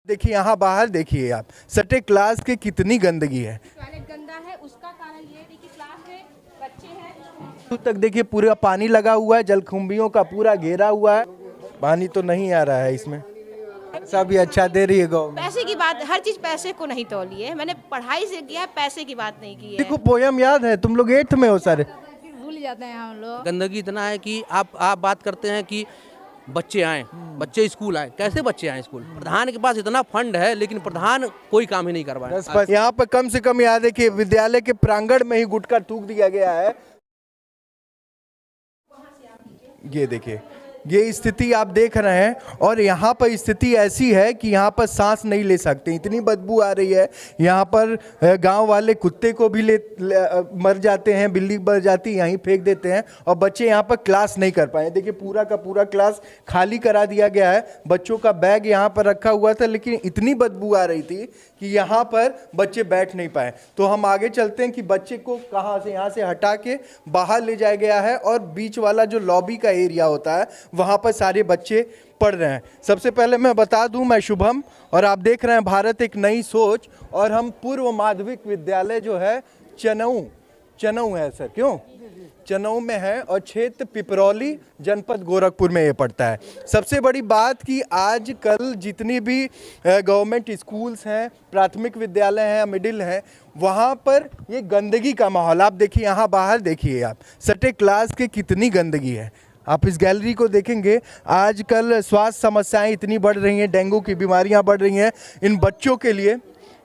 देखिए यहाँ बाहर देखिए आप सटे क्लास के कितनी गंदगी है। टॉयलेट गंदा है, उसका कारण ये देखिए क्लास में बच्चे हैं। दूर तक देखिए पूरा पानी लगा हुआ है, जलकुंभियों का पूरा घेरा हुआ है। पानी तो नहीं आ रहा है इसमें। सब अच्छा दे रही है गवर्नमेंट। पैसे की बात, हर चीज पैसे को नहीं तौली है। मैंने पढ़ाई से किया है, पैसे की बात नहीं की है। देखो पोयम याद है, तुम लोग 8th में हो सारे। भूल जाते हैं हम लोग। गंदगी इतना है कि आप बात करते हैं कि बच्चे आए, बच्चे स्कूल आए, कैसे बच्चे आए स्कूल? प्रधान के पास इतना फंड है लेकिन प्रधान कोई काम ही नहीं कर रहा है। यहाँ पर कम से कम याद है कि विद्यालय के प्रांगण में ही गुटखा थूक दिया गया है। ये देखिए ये स्थिति आप देख रहे हैं और यहाँ पर स्थिति ऐसी है कि यहाँ पर सांस नहीं ले सकते, इतनी बदबू आ रही है। यहाँ पर गांव वाले कुत्ते को भी मर जाते हैं, बिल्ली मर जाती है, यहीं फेंक देते हैं और बच्चे यहाँ पर क्लास नहीं कर पाए। देखिए पूरा का पूरा क्लास खाली करा दिया गया है। बच्चों का बैग यहाँ पर रखा हुआ था लेकिन इतनी बदबू आ रही थी कि यहाँ पर बच्चे बैठ नहीं पाए। तो हम आगे चलते हैं कि बच्चे को कहाँ से, यहाँ से हटा के बाहर ले जाया गया है और बीच वाला जो लॉबी का एरिया होता है वहाँ पर सारे बच्चे पढ़ रहे हैं। सबसे पहले मैं बता दूं, मैं शुभम और आप देख रहे हैं भारत एक नई सोच। और हम पूर्व माध्यमिक विद्यालय जो है चनऊ है सर, क्यों चनऊ में है और क्षेत्र पिपरौली जनपद गोरखपुर में ये पड़ता है। सबसे बड़ी बात कि आज कल जितनी भी गवर्नमेंट स्कूल्स हैं, प्राथमिक विद्यालय हैं, मिडिल हैं, वहाँ पर ये गंदगी का माहौल आप देखिए। यहाँ बाहर देखिए आप सटे क्लास के कितनी गंदगी है। आप इस गैलरी को देखेंगे, आजकल स्वास्थ्य समस्याएं इतनी बढ़ रही हैं, डेंगू की बीमारियां बढ़ रही हैं इन बच्चों के लिए।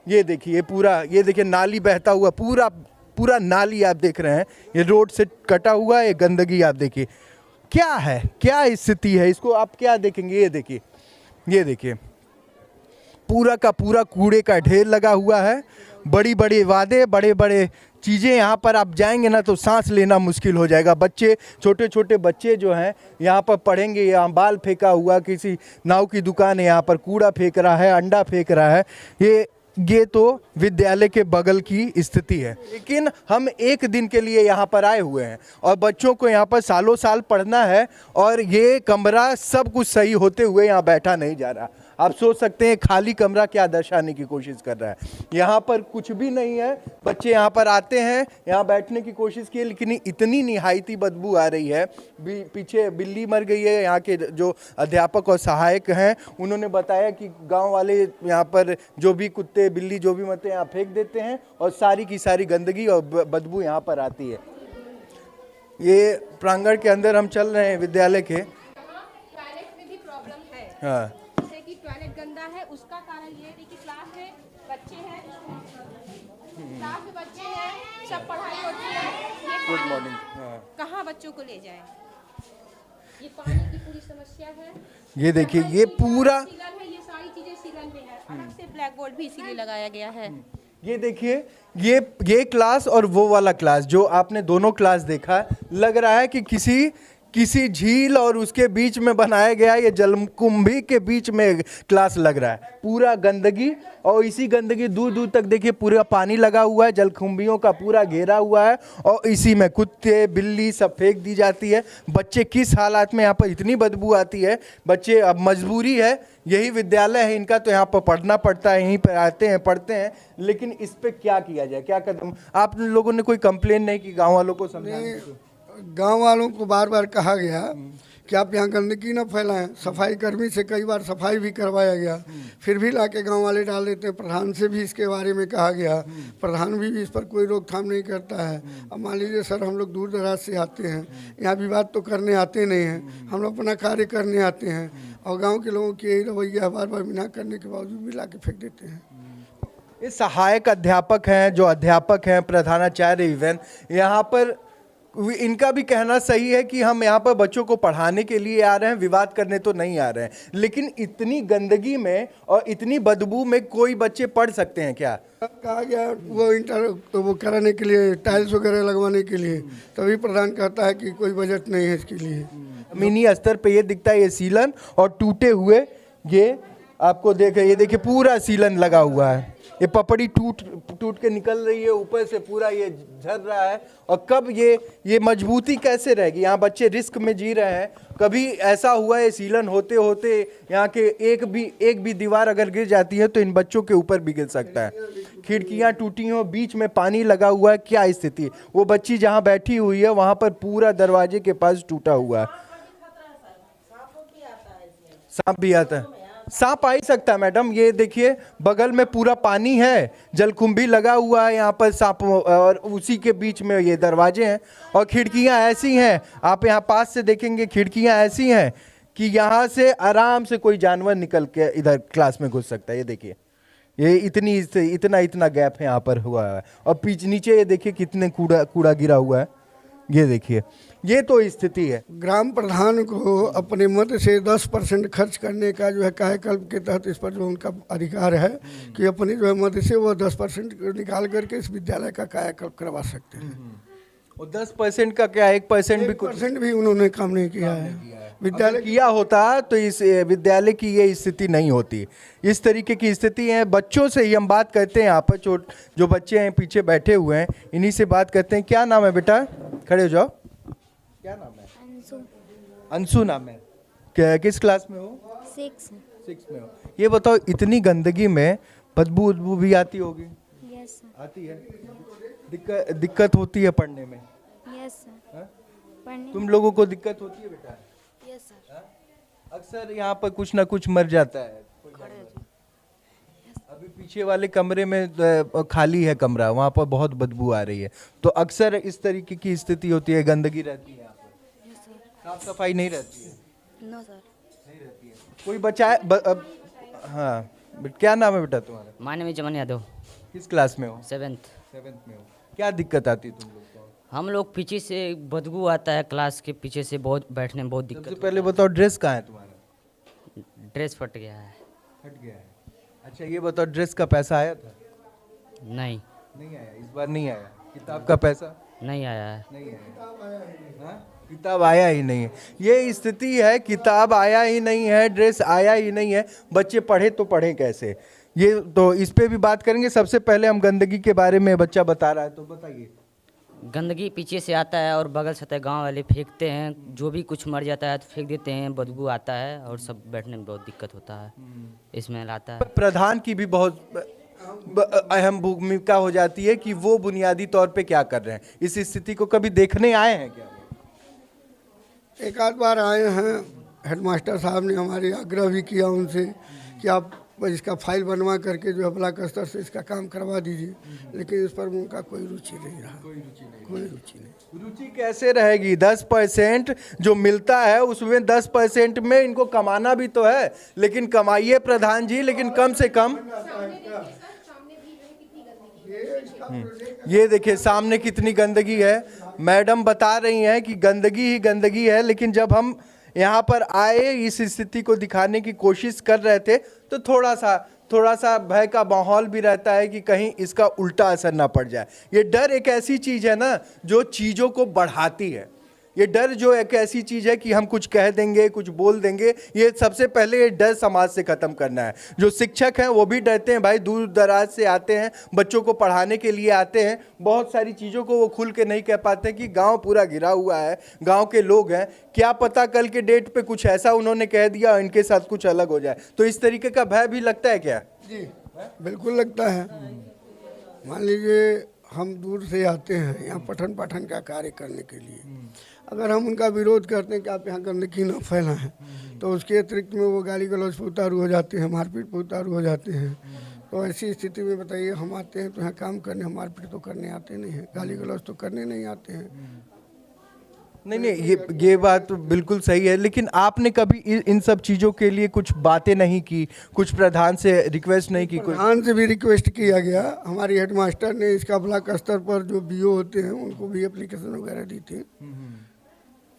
ये देखिए पूरा, ये देखिए नाली बहता हुआ, पूरा नाली आप देख रहे हैं, ये रोड से कटा हुआ है। गंदगी आप देखिए क्या है, क्या स्थिति है, इसको आप क्या देखेंगे। ये देखिए पूरा का पूरा कूड़े का ढेर लगा हुआ है। बड़ी बड़ी वादे, बड़े बड़े चीज़ें, यहाँ पर आप जाएंगे ना तो सांस लेना मुश्किल हो जाएगा। बच्चे, छोटे छोटे बच्चे जो हैं यहाँ पर पढ़ेंगे, यहाँ बाल फेंका हुआ, किसी नाव की दुकान है, यहाँ पर कूड़ा फेंक रहा है, अंडा फेंक रहा है। ये तो विद्यालय के बगल की स्थिति है। लेकिन हम एक दिन के लिए यहाँ पर आए हुए हैं और बच्चों को यहाँ पर सालों साल पढ़ना है और ये कमरा सब कुछ सही होते हुए यहाँ बैठा नहीं जा रहा। आप सोच सकते हैं खाली कमरा क्या दर्शाने की कोशिश कर रहा है। यहाँ पर कुछ भी नहीं है। बच्चे यहाँ पर आते हैं, यहाँ बैठने की कोशिश की लेकिन इतनी निहायती बदबू आ रही है। पीछे बिल्ली मर गई है। यहाँ के जो अध्यापक और सहायक हैं उन्होंने बताया कि गांव वाले यहाँ पर जो भी कुत्ते बिल्ली जो भी मरते हैं यहाँ फेंक देते हैं और सारी की सारी गंदगी और बदबू यहाँ पर आती है। ये प्रांगण के अंदर हम चल रहे हैं विद्यालय के। टॉयलेट में भी प्रॉब्लम है। हाँ, जैसे कि टॉयलेट गंदा है, उसका कारण ये देखिए क्लास में बच्चे हैं, क्लास में बच्चे हैं, सब पढ़ाई होती है। Good morning. कहाँ बच्चों को ले जाएं? ये पानी की पूरी समस्या है। ये देखिए ये पूरा, सीलन है, ये सारी चीजें सीलन में है। अलग से ब्लैक बोर्ड भी इसीलिए लगाया गया है। ये देखिए ये क्लास और वो वाला क्लास जो आपने दोनों क्लास देखा, लग रहा है कि किसी झील और उसके बीच में बनाया गया ये जलकुंभी के बीच में क्लास लग रहा है। पूरा गंदगी और इसी गंदगी दूर दूर तक देखिए पूरा पानी लगा हुआ है, जलकुंभियों का पूरा घेरा हुआ है और इसी में कुत्ते बिल्ली सब फेंक दी जाती है। बच्चे किस हालात में, यहाँ पर इतनी बदबू आती है। बच्चे, अब मजबूरी है, यही विद्यालय है इनका तो यहाँ पर पढ़ना पड़ता है, यहीं पर आते हैं पढ़ते हैं। लेकिन इस पर क्या किया जाए, क्या कदम? आप लोगों ने कोई कंप्लेन नहीं की गाँव वालों को समझाने की? गांव वालों को बार बार कहा गया कि आप यहाँ गंदगी न फैलाएं। सफाई कर्मी से कई बार सफाई भी करवाया गया, फिर भी लाके गांव वाले डाल देते हैं। प्रधान से भी इसके बारे में कहा गया, प्रधान भी इस पर कोई रोकथाम नहीं करता है। अब मान लीजिए सर, हम लोग दूर दराज से आते हैं, यहाँ विवाद तो करने आते नहीं हैं, हम लोग अपना कार्य करने आते हैं और गाँव के लोगों की यही रवैया बार बार बिना करने के बावजूद भी ला के फेंक देते हैं। ये सहायक अध्यापक हैं, जो अध्यापक हैं, प्रधानाचार्य इवन यहाँ पर, इनका भी कहना सही है कि हम यहाँ पर बच्चों को पढ़ाने के लिए आ रहे हैं, विवाद करने तो नहीं आ रहे हैं। लेकिन इतनी गंदगी में और इतनी बदबू में कोई बच्चे पढ़ सकते हैं क्या? कहा गया वो इंटर तो वो कराने के लिए, टाइल्स वगैरह लगवाने के लिए, तभी प्रधान कहता है कि कोई बजट नहीं है इसके लिए। मिनी स्तर पे ये दिखता है, ये सीलन और टूटे हुए, ये आपको देखे, ये देखिए पूरा सीलन लगा हुआ है। ये पपड़ी टूट टूट के निकल रही है, ऊपर से पूरा ये झर रहा है। और कब ये मजबूती कैसे रहेगी? यहाँ बच्चे रिस्क में जी रहे हैं। कभी ऐसा हुआ है सीलन होते होते यहाँ के एक भी दीवार अगर गिर जाती है तो इन बच्चों के ऊपर भी गिर सकता है। खिड़कियाँ टूटी हो, बीच में पानी लगा हुआ है, क्या स्थिति? वो बच्ची जहाँ बैठी हुई है वहाँ पर पूरा दरवाजे के पास टूटा हुआ है। सांप भी आता है, सांप आ ही सकता है मैडम। ये देखिए बगल में पूरा पानी है, जलकुंभी लगा हुआ है यहाँ पर सांप, और उसी के बीच में ये दरवाजे हैं। और खिड़कियाँ ऐसी हैं, आप यहाँ पास से देखेंगे, खिड़कियाँ ऐसी हैं कि यहाँ से आराम से कोई जानवर निकल के इधर क्लास में घुस सकता है। ये देखिए, ये इतना गैप है यहाँ पर हुआ है। और नीचे ये देखिए कितने कूड़ा गिरा हुआ है। ये देखिए, ये तो स्थिति है। ग्राम प्रधान को अपने मद से 10% खर्च करने का जो है कायाकल्प के तहत इस पर जो उनका अधिकार है कि अपने जो है मद से वो 10% निकाल करके इस विद्यालय का कायाकल्प करवा सकते हैं। और 10% का क्या, 1% भी कुछ 1% भी उन्होंने काम नहीं किया है। विद्यालय किया होता तो इस विद्यालय की ये स्थिति नहीं होती। इस तरीके की स्थिति है। बच्चों से ही हम बात करते हैं, यहाँ पर जो बच्चे हैं पीछे बैठे हुए हैं, इन्हीं से बात करते हैं। क्या नाम है बेटा? खड़े हो जाओ। क्या नाम है? अंशु। अंशु नाम है। क्या, किस क्लास में हो? 6 में हो। ये बताओ, इतनी गंदगी में बदबू भी आती होगी? Yes sir. आती है। दिक्कत होती है पढ़ने में? Yes sir. हाँ? पढ़ने तुम लोगों को दिक्कत होती है बेटा? Yes sir. अक्सर यहाँ पर कुछ ना कुछ मर जाता है। अभी पीछे वाले कमरे में खाली है कमरा, वहाँ पर बहुत बदबू आ रही है। तो अक्सर इस तरीके की स्थिति होती है, गंदगी रहती है यहाँ पर। साफ सफाई नहीं रहती है? No sir. नहीं रहती है। कोई बचाए हाँ, क्या नाम है बेटा तुम्हारा? माय नेम इज जमन यादव। किस क्लास में हो? 7th में हो। क्या दिक्कत आती है तुम लोग को? हम लोग पीछे से बदबू आता है, क्लास के पीछे से बहुत बैठने में बहुत सबसे दिक्कत। पहले बताओ, ड्रेस कहाँ है तुम्हारा? ड्रेस फट गया है। फट गया है। अच्छा ये बताओ, ड्रेस का पैसा आया था? नहीं आया, इस बार नहीं आया। किताब का पैसा नहीं आया है। नहीं आया। हाँ? किताब आया ही नहीं है। ये स्थिति है, किताब आया ही नहीं है, ड्रेस आया ही नहीं है। बच्चे पढ़े तो पढ़े कैसे? ये तो इस पे भी बात करेंगे। सबसे पहले हम गंदगी के बारे में, बच्चा बता रहा है तो बताइए। गंदगी पीछे से आता है और बगल से गांव वाले फेंकते हैं, जो भी कुछ मर जाता है तो फेंक देते हैं, बदबू आता है और सब बैठने में बहुत दिक्कत होता है, इसमें आता है। प्रधान की भी बहुत अहम भूमिका हो जाती है कि वो बुनियादी तौर पे क्या कर रहे हैं। इस स्थिति को कभी देखने आए हैं क्या? एक आध बार आए हैं, हेडमास्टर साहब ने हमारे आग्रह भी किया उनसे कि आप इसका फाइल बनवा करके जो है ब्लॉक स्तर से इसका काम करवा दीजिए, लेकिन इस पर उनका कोई रुचि नहीं रहा। कोई रुचि नहीं। रुचि कैसे रहेगी? 10% जो मिलता है उसमें 10% में इनको कमाना भी तो है, लेकिन कमाइए प्रधान जी, लेकिन कम से कम। ये देखिए सामने कितनी गंदगी है। मैडम बता रही हैं कि गंदगी ही गंदगी है, लेकिन जब हम यहाँ पर आए, इस स्थिति को दिखाने की कोशिश कर रहे थे, तो थोड़ा सा भय का माहौल भी रहता है कि कहीं इसका उल्टा असर ना पड़ जाए। ये डर एक ऐसी चीज़ है ना जो चीज़ों को बढ़ाती है। ये डर जो एक ऐसी चीज़ है कि हम कुछ कह देंगे, कुछ बोल देंगे, ये सबसे पहले ये डर समाज से ख़त्म करना है। जो शिक्षक हैं वो भी डरते हैं, भाई दूर दराज से आते हैं, बच्चों को पढ़ाने के लिए आते हैं, बहुत सारी चीज़ों को वो खुल के नहीं कह पाते कि गांव पूरा घिरा हुआ है, गांव के लोग हैं, क्या पता कल के डेट पे कुछ ऐसा उन्होंने कह दिया और इनके साथ कुछ अलग हो जाए। तो इस तरीके का भय भी लगता है क्या? जी बिल्कुल लगता है। मान लीजिए हम दूर से आते हैं यहाँ पठन पाठन का कार्य करने के लिए, अगर हम उनका विरोध करते हैं कि आप यहाँ गंदगी न फैलाएं, तो उसके अतिरिक्त में वो गाली गलौज पे उतारू हो जाते हैं, मारपीट पे उतारू हो जाते हैं। तो ऐसी स्थिति में बताइए, हम आते हैं तो यहाँ काम करने, हम मारपीट तो करने आते नहीं हैं, गाली गलौज तो करने नहीं आते हैं। नहीं, ये बात तो बिल्कुल सही है, लेकिन आपने कभी इन सब चीज़ों के लिए कुछ बातें नहीं की, कुछ प्रधान से रिक्वेस्ट नहीं की? प्रधान से भी रिक्वेस्ट किया गया, हमारी हेडमास्टर ने इसका ब्लॉक स्तर पर जो बीओ होते हैं उनको भी एप्लीकेशन वगैरह दी थी,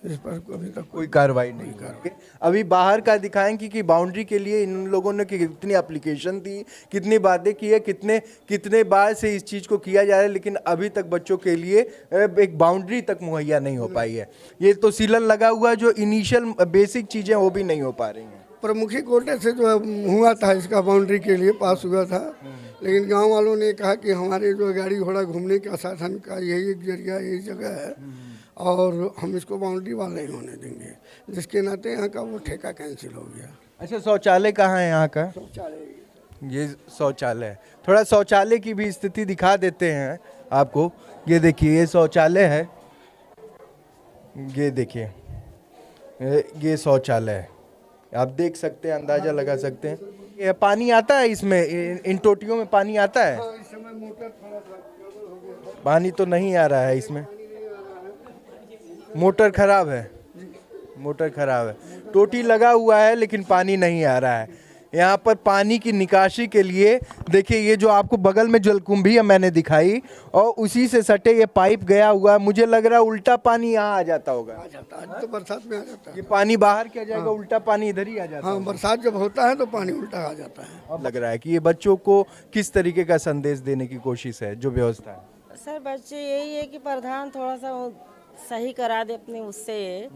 इस पर अभी तक कोई कार्रवाई नहीं करके। अभी बाहर का दिखाएंगे कि बाउंड्री के लिए इन लोगों ने कितनी एप्लीकेशन दी, कितनी बातें की है, कितने बार से इस चीज़ को किया जा रहा है, लेकिन अभी तक बच्चों के लिए एक बाउंड्री तक मुहैया नहीं हो पाई है। ये तो सीलन लगा हुआ, जो इनिशियल बेसिक चीज़ें वो भी नहीं हो पा रही हैं। प्रमुखी कोटे से जो हुआ था इसका बाउंड्री के लिए पास हुआ था, लेकिन गांव वालों ने कहा कि हमारे जो गाड़ी घोड़ा घूमने का साधन का यही एक जरिया यही जगह है और हम इसको बाउंड्री वाल नहीं होने देंगे, जिसके नाते यहाँ का वो ठेका कैंसिल हो गया। अच्छा, शौचालय कहाँ है यहाँ का? ये शौचालय है। थोड़ा शौचालय की भी स्थिति दिखा देते हैं आपको। ये देखिए, ये शौचालय है, ये देखिए, ये शौचालय है। आप देख सकते हैं, अंदाजा लगा सकते हैं। ये पानी आता है इसमें, इन टोटियों में पानी आता है? इस समय मोटर थोड़ा सा गड़बड़ हो गया। पानी तो नहीं आ रहा है इसमें, मोटर खराब है, मोटर खराब है। टोटी लगा हुआ है लेकिन पानी नहीं आ रहा है। यहाँ पर पानी की निकासी के लिए देखिए, ये जो आपको बगल में जलकुंभी है मैंने दिखाई, और उसी से सटे ये पाइप गया हुआ है। मुझे लग रहा है उल्टा पानी यहाँ आ जाता होगा। आ जाता है, तो बरसात में आ जाता है। ये पानी बाहर क्या जाएगा, उल्टा पानी इधर ही आ जाता हाँ, बरसात जब होता है तो पानी उल्टा आ जाता है। है। लग रहा है कि ये बच्चों को किस तरीके का संदेश देने की कोशिश है जो व्यवस्था है? सर बच्चे यही है कि प्रधान थोड़ा सा वो सही करा दे अपने उससे,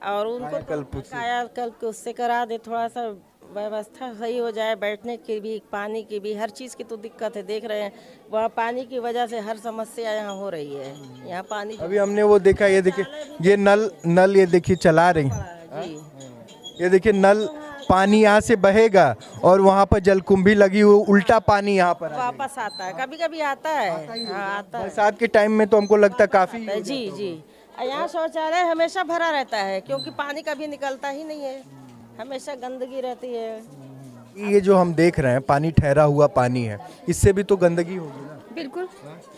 और उनको कायाकल्प उससे करा दे, थोड़ा सा व्यवस्था सही हो जाए, बैठने की भी, पानी की भी, हर चीज़ की तो दिक्कत है। देख रहे हैं वहाँ पानी की वजह से हर समस्या यहाँ हो रही है। यहाँ पानी अभी हमने वो देखा, ये देखिए, ये नल ये देखिए चला रही, जी ये देखिए नल, पानी यहाँ से बहेगा और वहाँ पर जलकुंभी लगी हुई, उल्टा पानी यहाँ पर वापस आता है, कभी कभी आता है। हाँ आता है। बरसात के टाइम में तो हमको लगता है काफी। जी जी, यहाँ शौचालय हमेशा भरा रहता है क्योंकि पानी कभी निकलता ही नहीं है, हमेशा गंदगी रहती है। ये जो हम देख रहे हैं पानी, ठहरा हुआ पानी है, इससे भी तो गंदगी होगी ना। बिल्कुल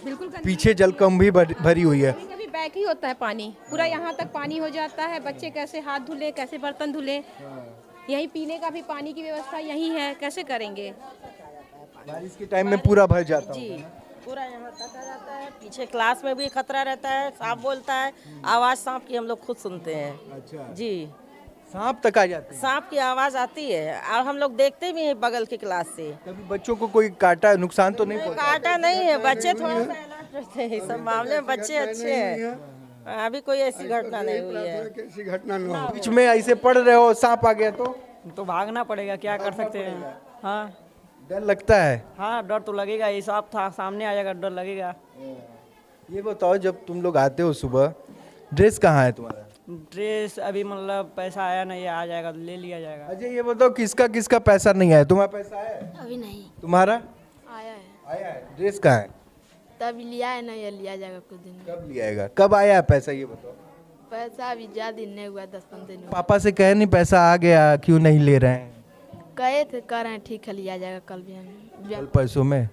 बिल्कुल गंदगी। पीछे जलकुंभी भरी हुई है। कभी बैक ही होता है पानी, पूरा यहाँ तक पानी हो जाता है। बच्चे कैसे हाथ धुले, कैसे बर्तन धुले? यहीं पीने का भी पानी की व्यवस्था यही है, कैसे करेंगे? बारिश के टाइम में पूरा भर जाता जी, है। पूरा यहाँ तक आ जाता है। पीछे क्लास में भी खतरा रहता है, सांप बोलता है, आवाज़ सांप की हम लोग खुद सुनते हैं। अच्छा, जी, सांप तक आ जाते हैं। सांप की आवाज़ आती है और हम लोग देखते भी हैं बगल की क्लास से। कभी बच्चों को कोई काटा, नुकसान तो नहीं पहुंचा? काटा नहीं है, बच्चे थोड़ा सा अलर्ट रहते हैं, इस सब मामले में बच्चे अच्छे हैं। अभी कोई ऐसी घटना नहीं हुई है। ऐसी घटना न हो। बीच में ऐसे पड़ रहे हो, सांप आ गया तो भागना पड़ेगा, क्या कर सकते हैं। हाँ डर लगता है। हाँ, डर तो लगेगा ही, सांप था सामने आ जाएगा, डर लगेगा। ये बताओ, जब तुम लोग आते हो सुबह, ड्रेस कहाँ है तुम्हारा? ड्रेस अभी मतलब पैसा आया नहीं, आ जाएगा ले लिया जाएगा। अजय, ये बताओ किसका किसका पैसा नहीं आया? तुम्हारा पैसा आया है? अभी नहीं तुम्हारा आया है, आया है? ड्रेस कहाँ है? तभी लिया है ना, ये लिया जाएगा कुछ दिन में। कब लिया आएगा? कब आया है पैसा, ये बताओ। पैसा अभी ज्यादा दिन नहीं हुआ, 10-15 दिन हुआ। पापा से कहे नहीं पैसा आ गया, क्यों नहीं ले रहे हैं? कहे थे, कह रहे हैं ठीक है लिया जाएगा कल भी कल परसों में?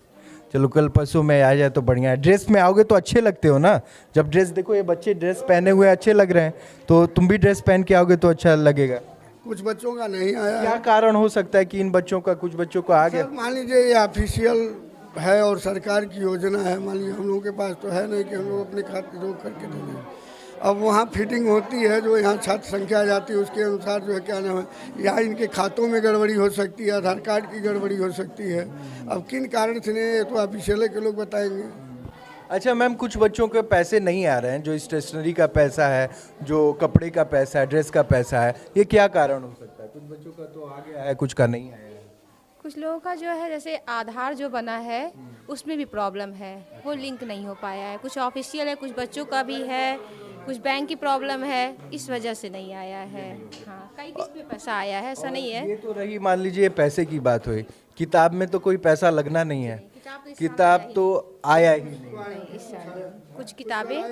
चलो कल परसों में आ जाए तो बढ़िया है। ड्रेस में आओगे तो अच्छे लगते हो ना। जब ड्रेस देखो, ये बच्चे ड्रेस पहने हुए अच्छे लग रहे हैं, तो तुम भी ड्रेस पहन के आओगे तो अच्छा लगेगा। कुछ बच्चों का नहीं आया क्या है। कारण हो सकता है कि इन बच्चों का, कुछ बच्चों को आ गया? सर मान लीजिए ये ऑफिशियल है और सरकार की योजना है, मान लीजिए हम लोगों के पास तो है नहीं कि हम लोग अपने खाते रोक करके दे दें। अब वहाँ फिटिंग होती है, जो यहाँ छात्र संख्या आ जाती है उसके अनुसार जो है क्या नाम है, या इनके खातों में गड़बड़ी हो सकती है, आधार कार्ड की गड़बड़ी हो सकती है। अब किन कारण से नहीं, तो ऑफिशियल के लोग बताएंगे। अच्छा मैम, कुछ बच्चों के पैसे नहीं आ रहे हैं, जो स्टेशनरी का पैसा है, जो कपड़े का पैसा है, ड्रेस का पैसा है, ये क्या कारण हो सकता है? कुछ बच्चों का तो आ गया है, कुछ का नहीं आया है। कुछ लोगों का जो है, जैसे आधार जो बना है उसमें भी प्रॉब्लम है, वो लिंक नहीं हो पाया है। कुछ ऑफिशियल है, कुछ बच्चों का भी है, कुछ बैंक की प्रॉब्लम है, इस वजह से नहीं आया है। हाँ, कई किस्त में पैसा आया है, ऐसा नहीं है। ये तो रही, मान लीजिए पैसे की बात हुई, किताब में तो कोई पैसा लगना नहीं है। किताब तो आया ही नहीं। नहीं, इस साल कुछ किताबें,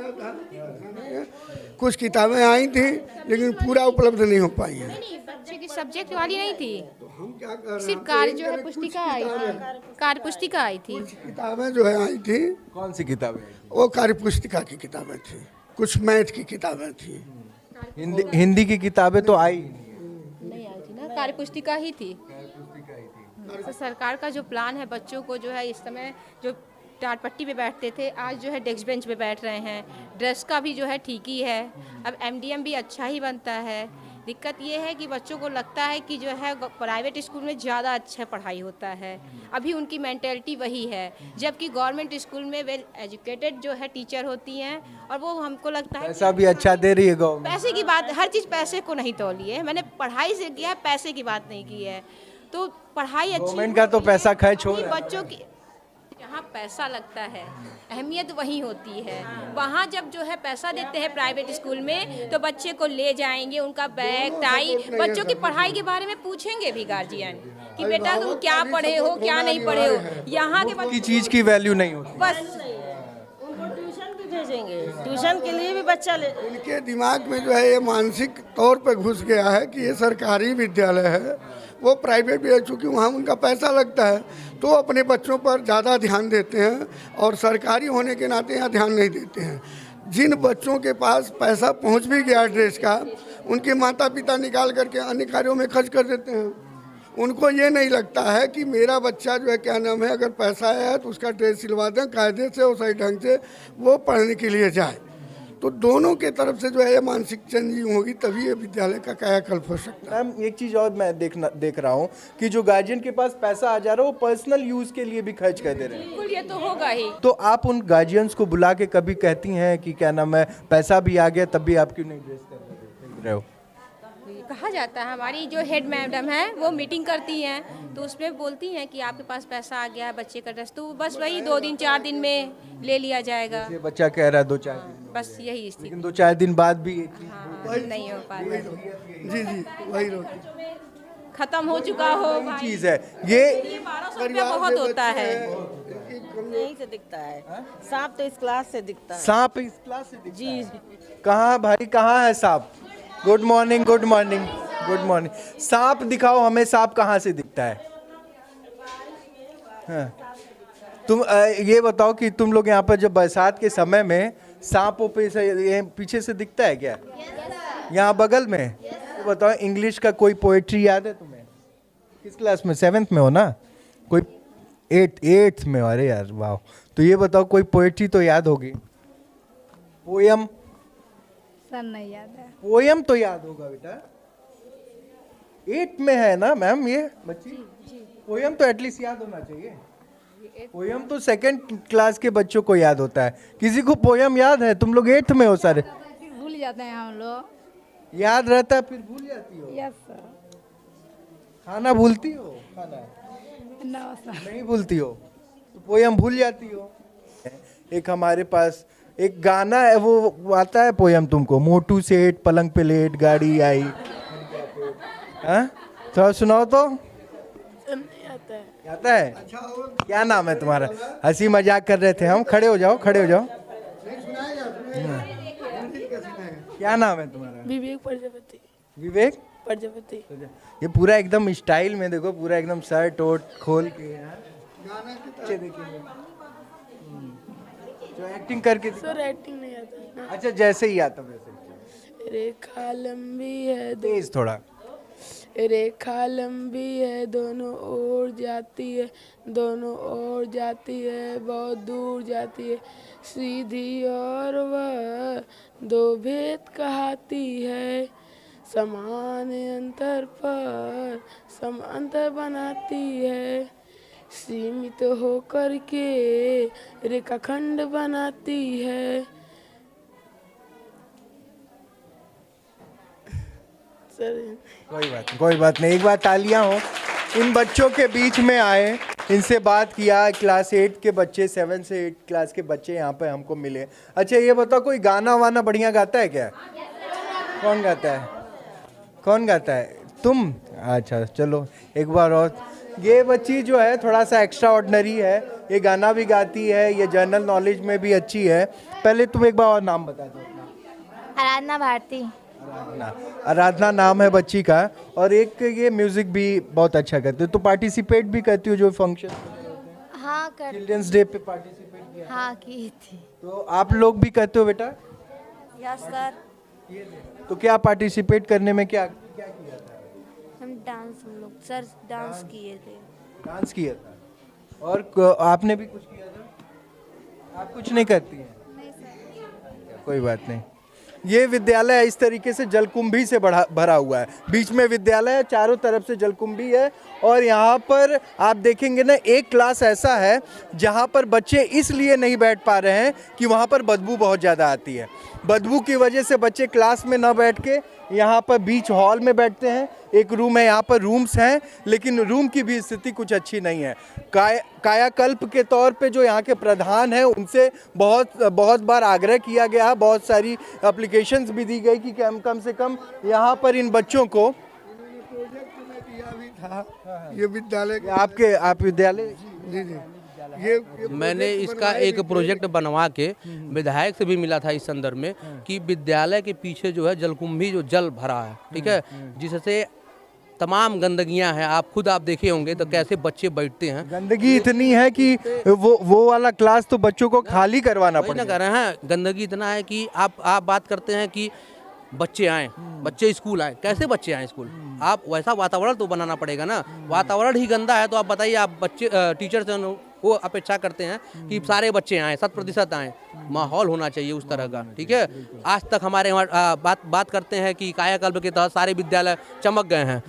कुछ किताबें आई थी लेकिन पूरा उपलब्ध नहीं हो पाई है। नहीं, बच्चे की सब्जेक्ट वाली नहीं थी, हम क्या कर रहे हैं, सिर्फ कार्य जो है पुस्तिका आई थी, कार्य पुस्तिका आई थी। किताबें जो है आई थी, कौन सी किताबें? वो कार्य पुस्तिका की किताबें थी, कुछ मैथ की किताबें थी। हिंदी की किताबें तो आई नहीं आई थी ना, कार्य पुस्तिका ही थी। तो सरकार का जो प्लान है, बच्चों को जो है इस समय जो टाट पट्टी पे बैठते थे, आज जो है डेस्क बेंच पे बैठ रहे हैं। ड्रेस का भी जो है ठीक ही है, अब एमडीएम भी अच्छा ही बनता है। दिक्कत ये है कि बच्चों को लगता है कि जो है प्राइवेट स्कूल में ज़्यादा अच्छा पढ़ाई होता है, अभी उनकी मेंटेलिटी वही है, जबकि गवर्नमेंट स्कूल में वेल एजुकेटेड जो है टीचर होती हैं, और वो हमको लगता है पैसा भी अच्छा दे रही है गवर्नमेंट। पैसे की बात, हर चीज़ पैसे को नहीं तोली है, मैंने पढ़ाई से किया है, पैसे की बात नहीं की है। तो पढ़ाई अच्छी गवर्नमेंट का तो पैसा खर्च हो अभी रहा है। बच्चों की जहाँ पैसा लगता है अहमियत वहीं होती है। वहाँ जब जो है पैसा देते हैं प्राइवेट स्कूल में तो बच्चे को ले जाएंगे, उनका बैग टाई, बच्चों की पढ़ाई के बारे में पूछेंगे भी गार्जियन कि बेटा तुम क्या पढ़े हो क्या नहीं पढ़े हो। यहाँ के की चीज़ की वैल्यू नहीं होती। बस उनको ट्यूशन भी भेजेंगे, ट्यूशन के लिए भी बच्चा ले। इनके दिमाग में जो है ये मानसिक तौर पे घुस गया है कि ये सरकारी विद्यालय है, वो प्राइवेट भी है, चूँकि वहाँ उनका पैसा लगता है तो अपने बच्चों पर ज़्यादा ध्यान देते हैं और सरकारी होने के नाते यहाँ ध्यान नहीं देते हैं। जिन बच्चों के पास पैसा पहुँच भी गया ड्रेस का, उनके माता पिता निकाल करके अन्य कार्यों में खर्च कर देते हैं। उनको ये नहीं लगता है कि मेरा बच्चा जो है क्या नाम है, अगर पैसा आया है तो उसका ड्रेस सिलवा दें कायदे से और सही ढंग से वो पढ़ने के लिए जाए। तो दोनों के तरफ से जो है ये मानसिक चेंजिंग होगी, तभी ये विद्यालय का कायाकल्प हो सकता है। मैम एक चीज़ और मैं देख रहा हूँ कि जो गार्जियन के पास पैसा आ जा रहा है वो पर्सनल यूज़ के लिए भी खर्च कर दे रहे हैं। बिल्कुल, ये तो होगा ही। तो आप उन गार्जियंस को बुला के कभी कहती हैं कि क्या नाम है, पैसा भी आ गया तब भी आप क्यों नहीं ड्रेस कर रहे हो? कहा जाता है, हमारी जो हेड मैडम है वो मीटिंग करती हैं तो उसमें बोलती हैं कि आपके पास पैसा आ गया है बच्चे का ड्रेस, तो बस वही 2 दिन 4 दिन में ले लिया जाएगा। ये बच्चा कह रहा है 2-4 दिन, बस यही स्थिति। लेकिन 2-4 दिन बाद भी ये चीज़ हाँ, नहीं हो पा रहा, जी जी वही रोटी खत्म हो चुका हो भाई। चीज़ है ये। 1200 रुपया बहुत होता है। यहीं से दिखता है, सांप तो इस क्लास से दिखता है। सांप इस क्लास से दिखता जी है। कहाँ भाई, कहाँ है सांप? Good morning, good morning, good morning. सांप दिखाओ हमें, सांप कहाँ से दिखता है? हाँ। तुम ये बताओ कि तुम लोग यहाँ पर जब बरसात के समय में सांपों पे से ये पीछे से दिखता है क्या? यहाँ बगल में? तो बताओ, इंग्लिश का कोई पोएट्री याद है तुम्हें? किस क्लास में? 7th में हो ना? कोई 8th में? अरे यार वाह। तो ये बताओ, कोई पोएट्री तो याद होगी, पोयम? सर नहीं याद है। पोयम तो याद होगा बेटा, 8 में है ना मैम ये बच्ची? पोयम तो एटलीस्ट याद होना चाहिए। पोयम तो 2nd क्लास के बच्चों को याद होता है। किसी को पोयम याद है? तुम लोग 8th में हो सारे। भूल जाते हैं हम लोग। याद रहता है फिर भूल जाती हो? Yes sir. खाना भूलती हो? खाना नो सर। नहीं भूलती हो तो पोयम भूल जाती हो। एक हमारे पास एक गाना है, वो आता है पोयम तुमको? मोटू सेठ पलंग पे लेट गाड़ी आई। हाँ, थोड़ा सुनाओ तो। आता है? क्या नाम है तुम्हारा? हंसी मजाक कर रहे थे हम। खड़े हो जाओ, खड़े हो जाओ। क्या नाम है तुम्हारा? विवेक प्रजापति। विवेक प्रजापति। ये पूरा एकदम स्टाइल में देखो, पूरा एकदम शर्ट वोट खोल के यार। अच्छे देखेंगे जो एक्टिंग करके। सर एक्टिंग नहीं आता। अच्छा, जैसे ही आता वैसे। रेखा लंबी है, तेज थोड़ा। रेखा लंबी है, दोनों ओर जाती है, दोनों ओर जाती है, बहुत दूर जाती है, सीधी और वह दो भेद कहती है, समान अंतर पर समांतर बनाती है, सीमित होकर के रेखाखंड बनाती है। सर कोई बात नहीं। एक बार तालियां हो इन बच्चों के बीच में आए, इनसे बात किया। क्लास 8 के बच्चे, 7 से 8 क्लास के बच्चे यहाँ पे हमको मिले। अच्छा ये बताओ, कोई गाना वाना बढ़िया गाता है क्या? कौन गाता है? कौन गाता है? तुम? अच्छा चलो एक बार और। ये बच्ची जो है थोड़ा सा एक्स्ट्रा ऑर्डिनरी है, ये गाना भी गाती है, ये जनरल नॉलेज में भी अच्छी है। पहले तुम एक बार और नाम बता दो अपना। आराधना भारती। आराधना नाम है बच्ची का। और एक ये म्यूजिक भी बहुत अच्छा करती हो। तो पार्टिसिपेट भी करती हो जो फंक्शन? हाँ कर। चिल्ड्रंस डे पे पार्टिसिपेट किया? हाँ की थी। तो आप लोग भी करते हो बेटा? Yes sir. तो क्या पार्टिसिपेट करने में क्या क्या किया था? हम लोग सर डांस किए थे। डांस किया था। और आपने भी कुछ किया था? आप कुछ नहीं करती हैं? नहीं सर। कोई बात नहीं। ये विद्यालय इस तरीके से जलकुंभी से भरा हुआ है। बीच में विद्यालय है, चारों तरफ से जलकुंभी है। और यहाँ पर आप देखेंगे ना, एक क्लास ऐसा है जहाँ पर बच्चे इसलिए नहीं बैठ पा रहे हैं कि वहाँ पर बदबू बहुत ज़्यादा आती है। बदबू की वजह से बच्चे क्लास में ना बैठ के यहाँ पर बीच हॉल में बैठते हैं। एक रूम है, यहाँ पर रूम्स हैं, लेकिन रूम की भी स्थिति कुछ अच्छी नहीं है। कायाकल्प के तौर पे जो यहाँ के प्रधान हैं उनसे बहुत बार आग्रह किया गया, बहुत सारी एप्लीकेशंस भी दी गई कि कम से कम यहाँ पर इन बच्चों को प्रोजेक्ट में दिया भी था ये विद्यालय आप विद्यालय जी जी ये मैंने इसका एक प्रोजेक्ट बनवा के विधायक से भी मिला था इस संदर्भ में कि विद्यालय के पीछे जो है जलकुंभी जो जल भरा है, ठीक है, जिससे तमाम गंदगियां हैं। आप देखे होंगे तो कैसे बच्चे बैठते हैं। गंदगी इतनी है कि वो वाला क्लास तो बच्चों को खाली करवाना वही ना पड़ेगा। कर रहे हैं, गंदगी इतना है कि आप बात करते हैं कि बच्चे आए, बच्चे स्कूल आए, कैसे बच्चे आए स्कूल? आप वैसा वातावरण तो बनाना पड़ेगा ना। वातावरण ही गंदा है तो आप बताइए, आप बच्चे टीचर से वो अपेक्षा करते हैं कि सारे बच्चे आए, 100% आए। माहौल होना चाहिए उस तरह का, ठीक है। आज तक हमारे बात करते हैं कि कायाकल्प के तहत सारे विद्यालय चमक गए हैं।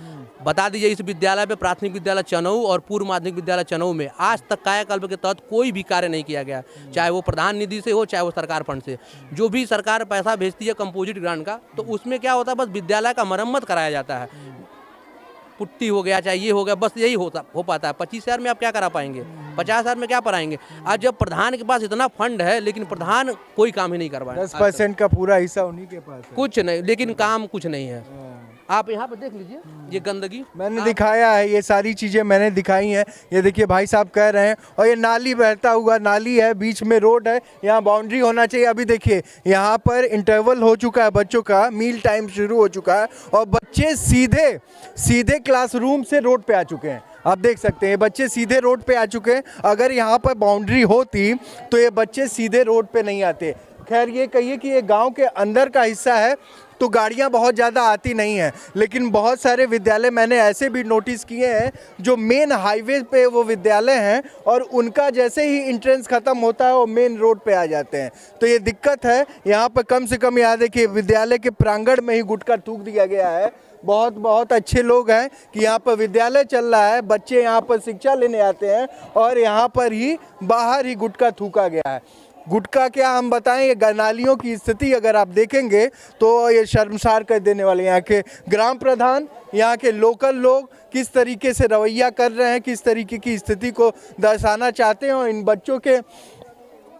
बता दीजिए, इस विद्यालय पे प्राथमिक विद्यालय चनऊ और पूर्व माध्यमिक विद्यालय चनऊ में आज तक कायाकल्प के तहत कोई भी कार्य नहीं किया गया, चाहे वो प्रधान निधि से हो, चाहे वो सरकार फंड से। जो भी सरकार पैसा भेजती है कंपोजिट ग्रांट का, तो उसमें क्या होता है, बस विद्यालय का मरम्मत कराया जाता है। पुट्टी हो गया, चाहे ये हो गया, बस यही हो पाता है। 25,000 में आप क्या करा पाएंगे? 50,000 में क्या पढ़ाएंगे? आज जब प्रधान के पास इतना फंड है, लेकिन प्रधान कोई काम ही नहीं करवाए। 10% का पूरा हिस्सा उन्हीं के पास है। कुछ नहीं, लेकिन काम कुछ नहीं है। आप यहाँ पे देख लीजिए, ये गंदगी मैंने दिखाया है, ये सारी चीज़ें मैंने दिखाई हैं। ये देखिए भाई साहब कह रहे हैं, और ये नाली बहता हुआ नाली है, बीच में रोड है, यहाँ बाउंड्री होना चाहिए। अभी देखिए यहाँ पर इंटरवल हो चुका है, बच्चों का मील टाइम शुरू हो चुका है और बच्चे सीधे क्लासरूम से रोड पे आ चुके हैं। आप देख सकते हैं बच्चे सीधे रोड पे आ चुके हैं। अगर यहाँ पर बाउंड्री होती तो ये बच्चे सीधे रोड पे नहीं आते। खैर ये कहिए कि ये गांव के अंदर का हिस्सा है तो गाड़ियां बहुत ज़्यादा आती नहीं हैं, लेकिन बहुत सारे विद्यालय मैंने ऐसे भी नोटिस किए हैं जो मेन हाईवे पे वो विद्यालय हैं और उनका जैसे ही एंट्रेंस ख़त्म होता है वो मेन रोड पे आ जाते हैं। तो ये दिक्कत है। यहाँ पर कम से कम यहाँ देखिए विद्यालय के प्रांगण में ही गुटखा थूक दिया गया है। बहुत अच्छे लोग हैं कि यहाँ पर विद्यालय चल रहा है, बच्चे यहाँ पर शिक्षा लेने आते हैं और यहाँ पर ही बाहर ही गुटखा थूका गया है। गुटखा क्या हम बताएं, ये नालियों की स्थिति अगर आप देखेंगे तो ये शर्मसार कर देने वाले। यहाँ के ग्राम प्रधान, यहाँ के लोकल लोग किस तरीके से रवैया कर रहे हैं, किस तरीके की स्थिति को दर्शाना चाहते हैं और इन बच्चों के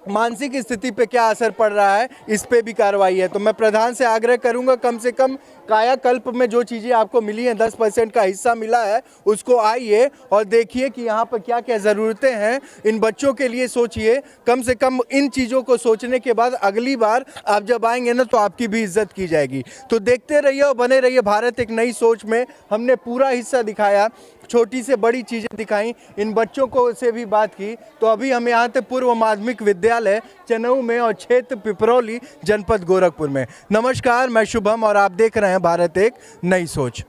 मानसिक स्थिति पे क्या असर पड़ रहा है, इस पे भी कार्रवाई है। तो मैं प्रधान से आग्रह करूंगा कम से कम कायाकल्प में जो चीज़ें आपको मिली हैं, 10% का हिस्सा मिला है, उसको आइए और देखिए कि यहाँ पर क्या क्या ज़रूरतें हैं। इन बच्चों के लिए सोचिए। कम से कम इन चीज़ों को सोचने के बाद अगली बार आप जब आएंगे ना तो आपकी भी इज्जत की जाएगी। तो देखते रहिए और बने रहिए भारत एक नई सोच में। हमने पूरा हिस्सा दिखाया, छोटी से बड़ी चीज़ें दिखाई, इन बच्चों को से भी बात की। तो अभी हम यहाँ थे पूर्व माध्यमिक विद्यालय चनऊ में और क्षेत्र पिपरौली, जनपद गोरखपुर में। नमस्कार, मैं शुभम और आप देख रहे हैं भारत एक नई सोच।